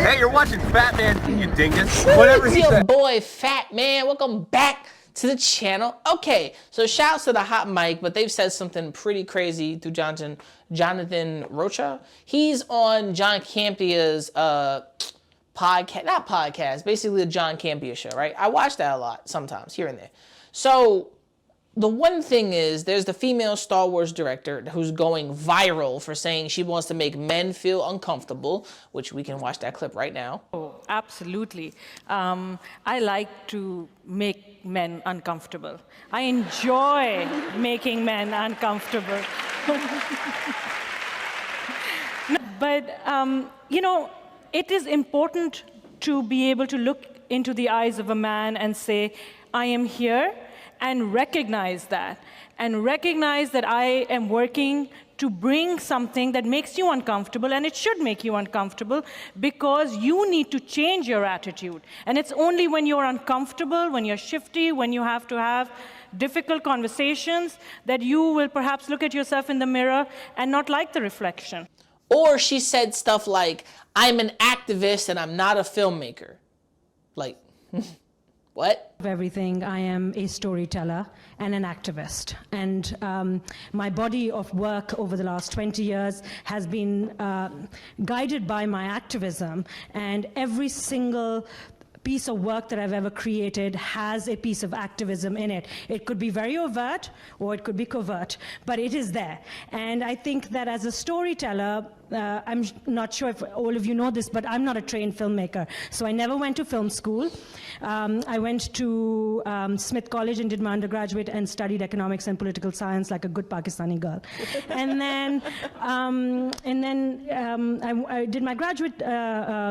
Hey, you're watching Fat Man, you dingus. Whatever It's he your said. boy Fat Man. Welcome back to the channel. Okay, so shouts to the hot mic, but they've said something pretty crazy through Jonathan Rocha. He's on John Campia's podcast, not podcast, basically the John Campia show, right? I watch that a lot sometimes, here and there. So the one thing is, there's the female Star Wars director who's going viral for saying she wants to make men feel uncomfortable, which we can watch that clip right now. Oh, absolutely. I like to make men uncomfortable. I enjoy making men uncomfortable. But, you know, it is important to be able to look into the eyes of a man and say, I am here, and recognize that. And recognize that I am working to bring something that makes you uncomfortable, and it should make you uncomfortable because you need to change your attitude. And it's only when you're uncomfortable, when you're shifty, when you have to have difficult conversations that you will perhaps look at yourself in the mirror and not like the reflection. Or she said stuff like, I'm an activist and I'm not a filmmaker. Like, what? Of everything, I am a storyteller and an activist. And my body of work over the last 20 years has been guided by my activism, and every single piece of work that I've ever created has a piece of activism in it. It could be very overt or it could be covert, but it is there. And I think that as a storyteller, I'm not sure if all of you know this, but I'm not a trained filmmaker. So I never went to film school. I went to Smith College and did my undergraduate and studied economics and political science like a good Pakistani girl. And then, I did my graduate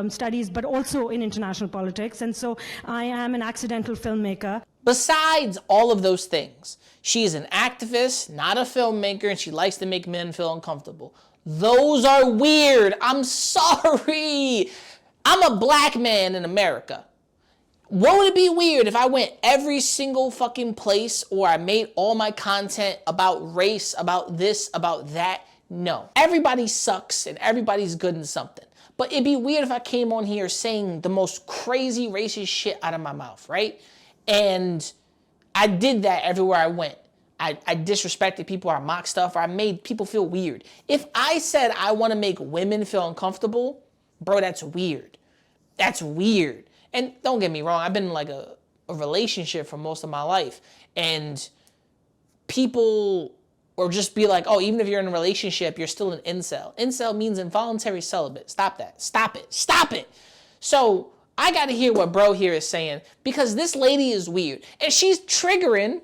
studies, but also in international politics. And so I am an accidental filmmaker. Besides all of those things, she's an activist, not a filmmaker, and she likes to make men feel uncomfortable. Those are weird. I'm sorry. I'm a black man in America. What would it be weird if I went every single fucking place, or I made all my content about race, about this, about that? No. Everybody sucks and everybody's good in something. But it'd be weird if I came on here saying the most crazy racist shit out of my mouth, right? And I did that everywhere I went. I disrespected people, or I mocked stuff, or I made people feel weird. If I said I want to make women feel uncomfortable, bro, that's weird. That's weird. And don't get me wrong, I've been in like a relationship for most of my life. And people or just be like, oh, even if you're in a relationship, you're still an incel. Incel means involuntary celibate. Stop that. Stop it. Stop it. So I got to hear what bro here is saying, because this lady is weird. And she's triggering.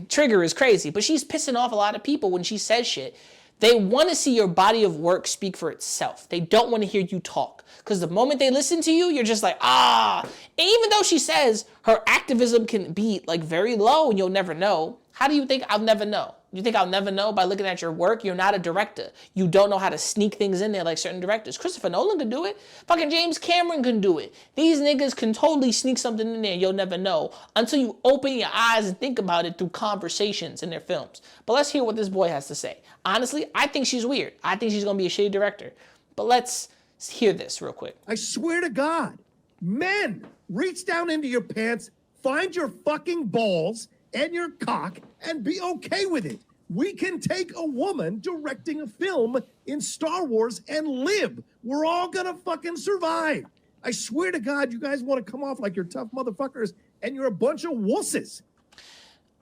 Trigger is crazy, but she's pissing off a lot of people when she says shit. They want to see your body of work speak for itself. They don't want to hear you talk, because the moment they listen to you, you're just like, ah. And even though she says her activism can be like very low and you'll never know, how do you think I'll never know? You think I'll never know by looking at your work? You're not a director. You don't know how to sneak things in there like certain directors. Christopher Nolan can do it. Fucking James Cameron can do it. These niggas can totally sneak something in there and you'll never know until you open your eyes and think about it through conversations in their films. But let's hear what this boy has to say. Honestly, I think she's weird. I think she's going to be a shitty director. But let's hear this real quick. I swear to God, men, reach down into your pants, find your fucking balls and your cock, and be okay with it. We can take a woman directing a film in Star Wars and live. We're all gonna fucking survive. I swear to God, you guys want to come off like you're tough motherfuckers, and you're a bunch of wusses.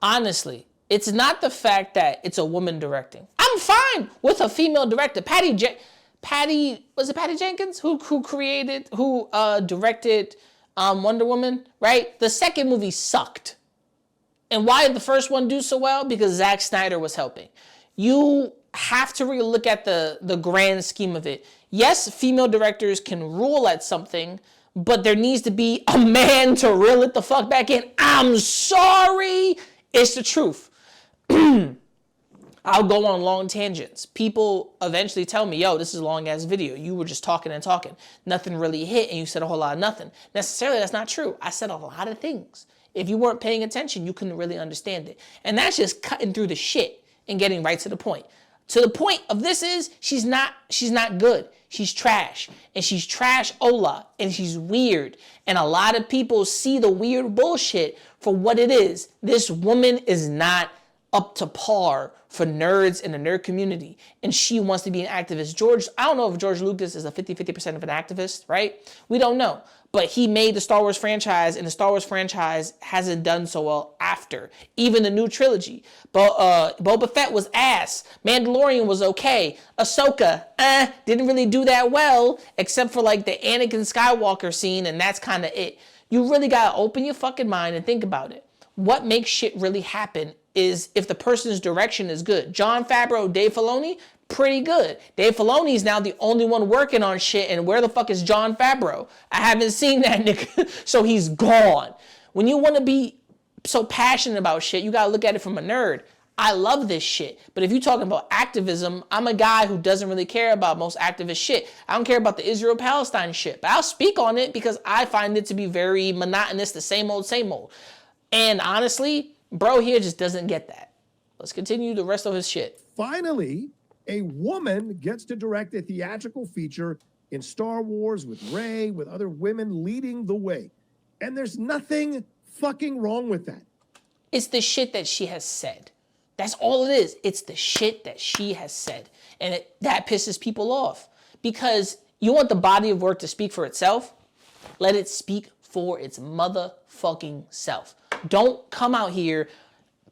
Honestly, it's not the fact that it's a woman directing. I'm fine with a female director. Patty Jenkins who directed Wonder Woman, right? The second movie sucked. And why did the first one do so well? Because Zack Snyder was helping. You have to really look at the grand scheme of it. Yes, female directors can rule at something, but there needs to be a man to reel it the fuck back in. I'm sorry. It's the truth. I'll go on long tangents. People eventually tell me, yo, this is a long ass video. You were just talking and talking. Nothing really hit and you said a whole lot of nothing. Necessarily, that's not true. I said a lot of things. If you weren't paying attention, you couldn't really understand it. And that's just cutting through the shit and getting right to the point. To the point of this is, she's not good. She's trash. And she's trash Ola. And she's weird. And a lot of people see the weird bullshit for what it is. This woman is not up to par for nerds in the nerd community. And she wants to be an activist. I don't know if George Lucas is a 50% of an activist, right? We don't know. But he made the Star Wars franchise, and the Star Wars franchise hasn't done so well after. Even the new trilogy. Boba Fett was ass. Mandalorian was okay. Ahsoka, didn't really do that well, except for like the Anakin Skywalker scene, and that's kind of it. You really gotta open your fucking mind and think about it. What makes shit really happen is if the person's direction is good. Jon Favreau, Dave Filoni, pretty good. Dave Filoni is now the only one working on shit, and where the fuck is Jon Favreau? I haven't seen that nigga, so he's gone. When you want to be so passionate about shit, you gotta look at it from a nerd. I love this shit, but if you're talking about activism, I'm a guy who doesn't really care about most activist shit. I don't care about the Israel-Palestine shit, but I'll speak on it because I find it to be very monotonous, the same old, same old. And honestly, bro here just doesn't get that. Let's continue the rest of his shit. Finally, a woman gets to direct a theatrical feature in Star Wars with Rey, with other women leading the way. And there's nothing fucking wrong with that. It's the shit that she has said. That's all it is. It's the shit that she has said. And that pisses people off. Because you want the body of work to speak for itself? Let it speak for its motherfucking self. Don't come out here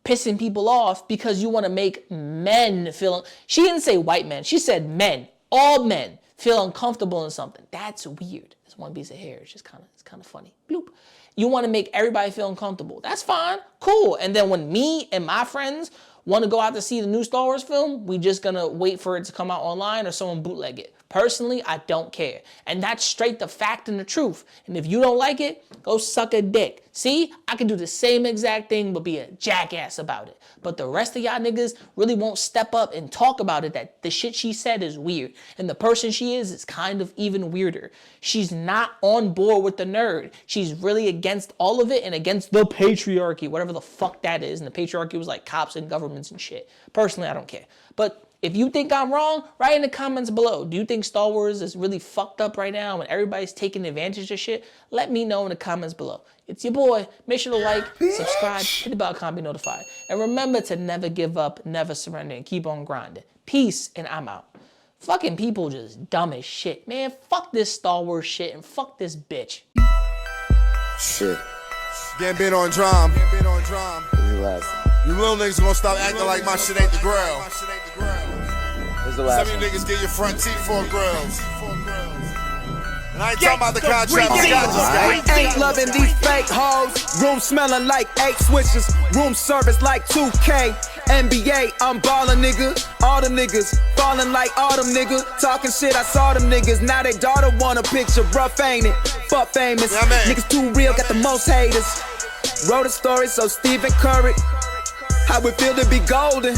pissing people off because you want to make men feel... She didn't say white men. She said men. All men feel uncomfortable in something. That's weird. It's one piece of hair. It's just kind of funny. Bloop. You want to make everybody feel uncomfortable. That's fine. Cool. And then when me and my friends want to go out to see the new Star Wars film, we just gonna wait for it to come out online or someone bootleg it. Personally, I don't care. And that's straight the fact and the truth. And if you don't like it, go suck a dick. See, I can do the same exact thing but be a jackass about it. But the rest of y'all niggas really won't step up and talk about it, that the shit she said is weird. And the person she is kind of even weirder. She's not on board with the nerd. She's really against all of it and against the patriarchy, whatever the fuck that is. And the patriarchy was like cops and governments and shit. Personally, I don't care. But if you think I'm wrong, write in the comments below. Do you think Star Wars is really fucked up right now and everybody's taking advantage of shit? Let me know in the comments below. It's your boy. Make sure to like, subscribe, hit the bell icon, be notified. And remember to never give up, never surrender, and keep on grinding. Peace, and I'm out. Fucking people just dumb as shit. Man, fuck this Star Wars shit and fuck this bitch. Shit. Getting bit on drum. This is the last one. You little niggas gonna stop acting like my shit ain't the grill. This is the last Some of one. you niggas get your front teeth for grills. And I ain't talking about the contract. Ain't loving these fake hoes. Room smelling like 8 switches. Room service like 2K. NBA, I'm ballin', nigga. All them niggas fallin' like all them niggas. Talking shit, I saw them niggas. Now they daughter want a picture. Rough, ain't it? Fuck famous. Yeah, man. Niggas too real, got the most haters. Wrote a story, so Stephen Curry. How it feel to be golden.